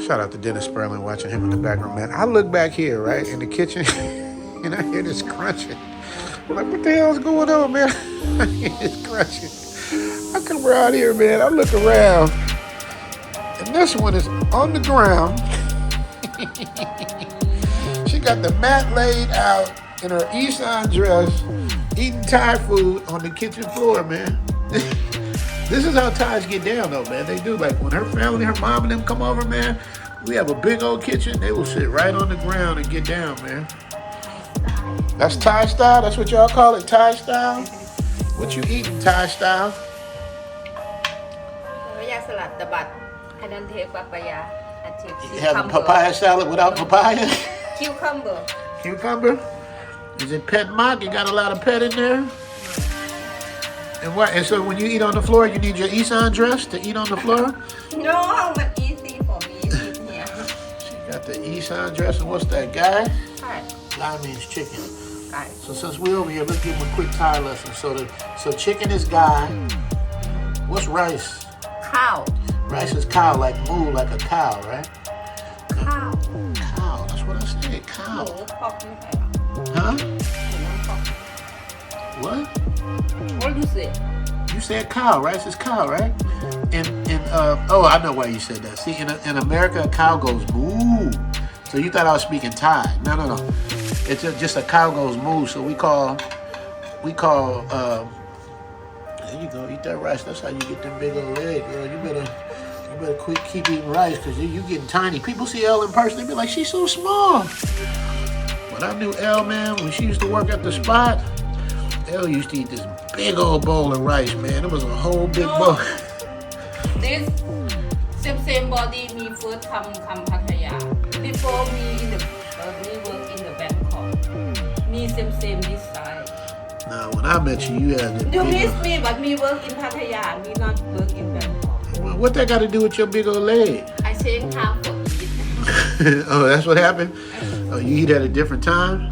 Shout out to Dennis Sperling watching him in the background, man. I look back here, right, in the kitchen, and I hear this crunching. I'm like, what the hell's going on, man? I hear this crunching. I come around here, man. I look around, and this one is on the ground. She got the mat laid out in her Isan dress, eating Thai food on the kitchen floor, man. This is how Thais get down, though, man. They do. Like, when her family, her mom and them come over, man, we have a big old kitchen. They will sit right on the ground and get down, man. That's Thai style? That's what y'all call it, Thai style? What you eating, Thai style? Papaya salad, but I don't take papaya. I take cucumber. You having papaya salad without papaya? Cucumber. Cucumber? Is it pet mock? You got a lot of pet in there? And what? And so when you eat on the floor, you need your Isan dress to eat on the floor? No, but easy for me to eat here. She got the Isan dress, and what's that, guy? Hi. Guy means chicken. Hi. So since we're over here, let's give him a quick Thai lesson. So chicken is guy. What's rice? Cow. Rice is cow, like moo, like a cow, right? Cow. Cow, that's what I said, cow. No, pork. Huh? No, pork. What? What do you say? You said cow, rice is cow, right? Oh, I know why you said that. See, in America, a cow goes moo. So you thought I was speaking Thai. No. It's just a cow goes moo. So we call, there you go, eat that rice. That's how you get them big old legs, girl. You better keep eating rice because you getting tiny. People see Elle in person, they be like, she's so small. When I knew Elle, man, when she used to work at the spot, Elle used to eat this big old bowl of rice, man. It was a whole big bowl. This same body me first come Pattaya. Before me in the me work in the Bangkok. Me same this side. Now, when I met you, you had that You big miss old... me, but me work in Pattaya. Me not work in Bangkok. Well, what that got to do with your big old leg? I change time for eat. Oh, that's what happened? Oh, you eat at a different time?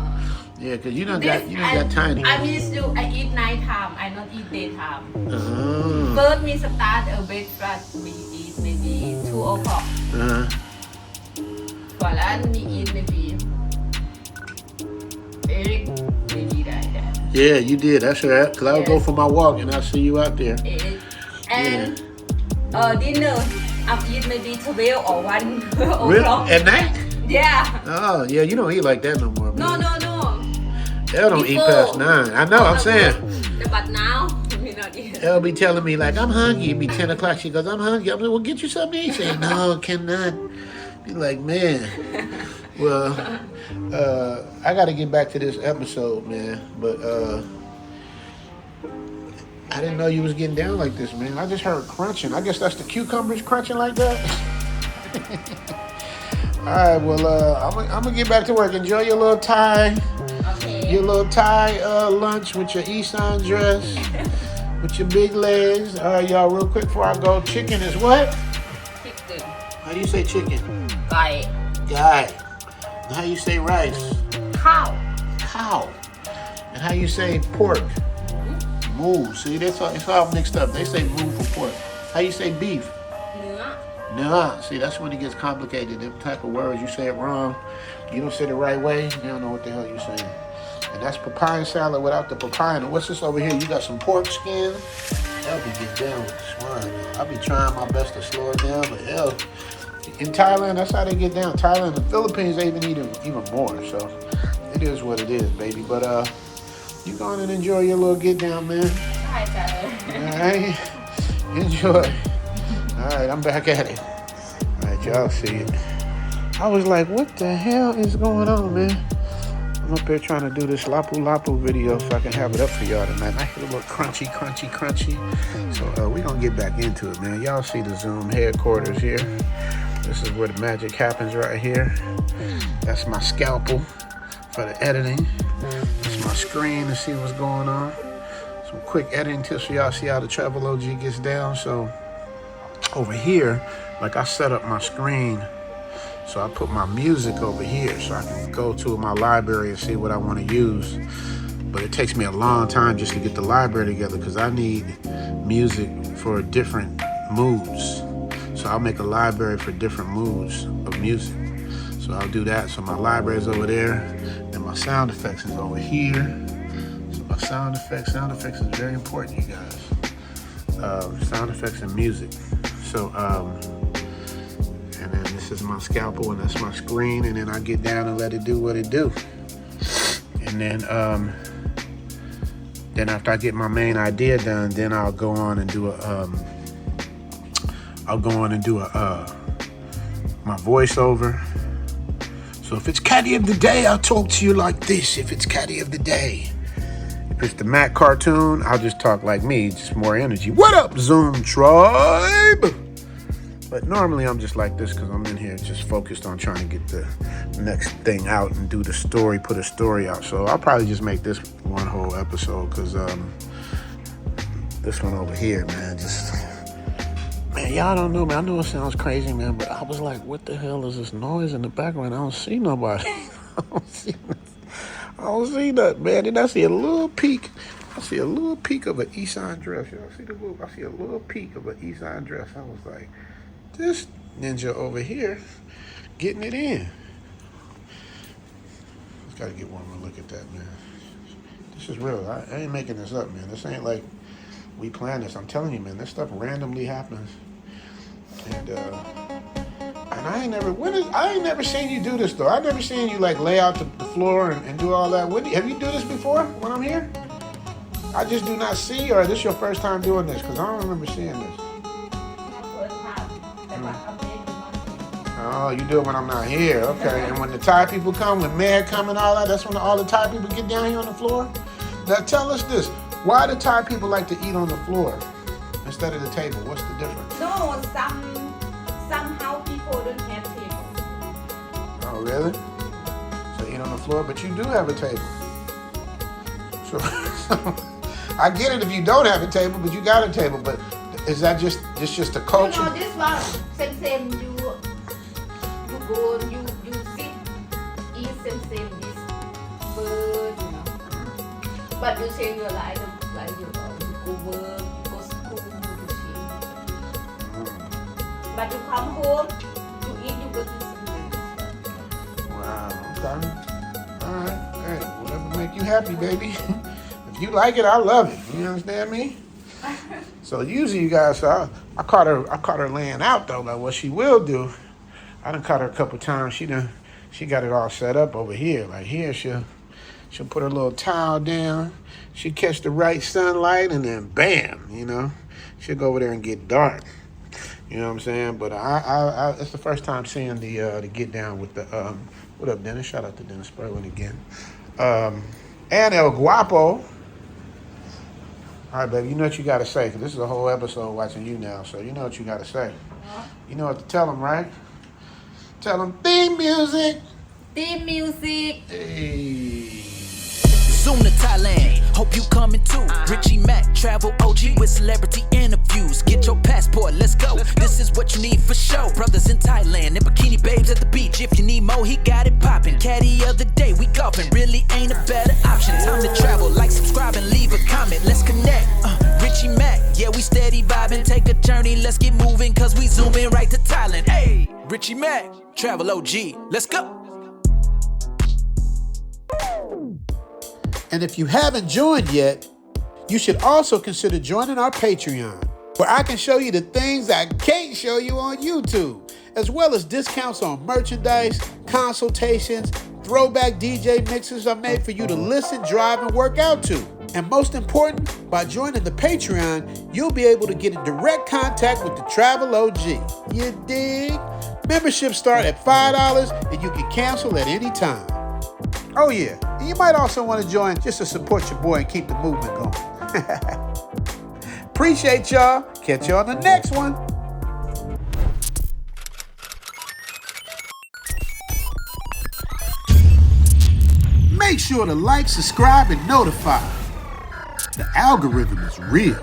Yeah, because you done got tiny. I miss you. I eat night time. I not eat daytime. Oh. First, me start a breakfast. Me eat maybe 2 o'clock. For lunch, me eat maybe 8, maybe like that. Yeah, you did. That's right. Because I'll go for my walk and I'll see you out there. 8. And dinner, I eat maybe 12 or 1 o'clock. Really? At night? Yeah. Oh, yeah, you don't eat like that no more, man. No. Elle don't eat past 9. I know, I'm saying. But now, we not eat. Elle be telling me, like, I'm hungry. It'd be 10 o'clock. She goes, I'm hungry. I'm like, well, get you something to eat. Say, no, cannot. Be like, man. Well, I got to get back to this episode, man. But I didn't know you was getting down like this, man. I just heard crunching. I guess that's the cucumbers crunching like that. All right, well, I'm going to get back to work. Enjoy your little Thai. Okay. Your little Thai lunch with your Isan dress, with your big legs. All right, y'all, real quick before I go. Chicken is what? Chicken. How do you say chicken? Guy. Guy. And how you say rice? Cow. Cow. And how you say pork? Moo. See, it's all mixed up. They say moo for pork. How you say beef? Nah. See, that's when it gets complicated. Them type of words, you say it wrong. You don't say it the right way, you don't know what the hell you're saying. And that's papaya salad without the papaya. And what's this over here? You got some pork skin. I'll be getting down with this wine. I'll be trying my best to slow it down, but hell, in Thailand, that's how they get down. Thailand and Philippines, they even eat even more. So it is what it is, baby. But you go on and enjoy your little get down, man. Hi, Tyler. All right, enjoy. All right, I'm back at it. All right, y'all see it. I was like, what the hell is going on, man? I'm up here trying to do this lapu video so I can have it up for y'all tonight. I hear a little crunchy. So we're going to get back into it, man. Y'all see the Zoom headquarters here. This is where the magic happens right here. That's my scalpel for the editing. That's my screen to see what's going on. Some quick editing tips so y'all see how the Travel OG gets down. So over here, like I set up my screen, so I put my music over here so I can go to my library and see what I want to use. But it takes me a long time just to get the library together because I need music for different moods. So I'll make a library for different moods of music. So I'll do that. So my library is over there, and my sound effects is over here. So my sound effects is very important, you guys. Sound effects and music. So, and then this is my scalpel, and that's my screen, and then I get down and let it do what it do. And then after I get my main idea done, then I'll go on and do my voiceover. So if it's Caddy of the Day, I'll talk to you like this. If it's Caddy of the Day. If it's the Mac cartoon, I'll just talk like me, just more energy. What up, Zoom tribe? But normally I'm just like this because I'm in here just focused on trying to get the next thing out and do the story, put a story out. So I'll probably just make this one whole episode because this one over here, man, man, y'all don't know, man. I know it sounds crazy, man, but I was like, what the hell is this noise in the background? I don't see nobody. I don't see that, man. And I see a little peak. I see a little peak of an Eastside dress. Y'all see the move? I see a little peak of an Eastside dress. I was like, this ninja over here getting it in. Just gotta get one more look at that, man. This is real. I ain't making this up, man. This ain't like we planned this. I'm telling you, man, this stuff randomly happens. And I ain't never seen you do this though. I've never seen you like lay out the floor and do all that. Have you do this before when I'm here? I just do not see, or is this your first time doing this? Because I don't remember seeing this. Oh, you do it when I'm not here. Okay. And when the Thai people come, when Mayor come and all that, that's when all the Thai people get down here on the floor? Now tell us this. Why do Thai people like to eat on the floor instead of the table? What's the difference? No, somehow people don't have tables. Oh, really? So eat on the floor, but you do have a table. So I get it if you don't have a table, but you got a table. But is that just a culture? No, this one same. You go, you sit, eat same this bird, you know. But you change your life, like you go work, go school, you change. But you come home, you eat, you go to sleep. Wow. Okay. All right. Hey, whatever make you happy, baby. If you like it, I love it. You understand me? So usually, you guys, I caught her laying out though. Like what she will do, I done caught her a couple times. She got it all set up over here. Like here, she'll put her little towel down. She'll catch the right sunlight, and then bam, you know, she'll go over there and get dark. You know what I'm saying? But I it's the first time seeing the get down with the what up, Dennis? Shout out to Dennis Sperling again. And El Guapo. All right, baby, you know what you got to say, because this is a whole episode watching you now, so you know what you got to say. You know what to tell them, right? Tell them theme music. Theme music. Hey. Zoom to Thailand, hope you coming too. Richie Mac, travel OG with celebrity interviews. Get your passport, let's go. This is what you need for show. Brothers in Thailand and bikini babes at the beach. If you need more, he got it poppin'. Caddy of the day, we golfing. Really ain't a better option. Time to travel, like, subscribe, and leave a comment. Let's connect. Richie Mac, yeah, we steady vibing. Take a journey, let's get moving, cause we zooming right to Thailand. Hey, Richie Mac, travel OG, let's go. And if you haven't joined yet, you should also consider joining our Patreon, where I can show you the things I can't show you on YouTube, as well as discounts on merchandise, consultations, throwback DJ mixes are made for you to listen, drive, and work out to. And most important, by joining the Patreon, you'll be able to get in direct contact with the Travel OG. You dig? Memberships start at $5 and you can cancel at any time. Oh yeah, and you might also want to join just to support your boy and keep the movement going. Appreciate y'all. Catch you on the next one. Make sure to like, subscribe, and notify. The algorithm is real.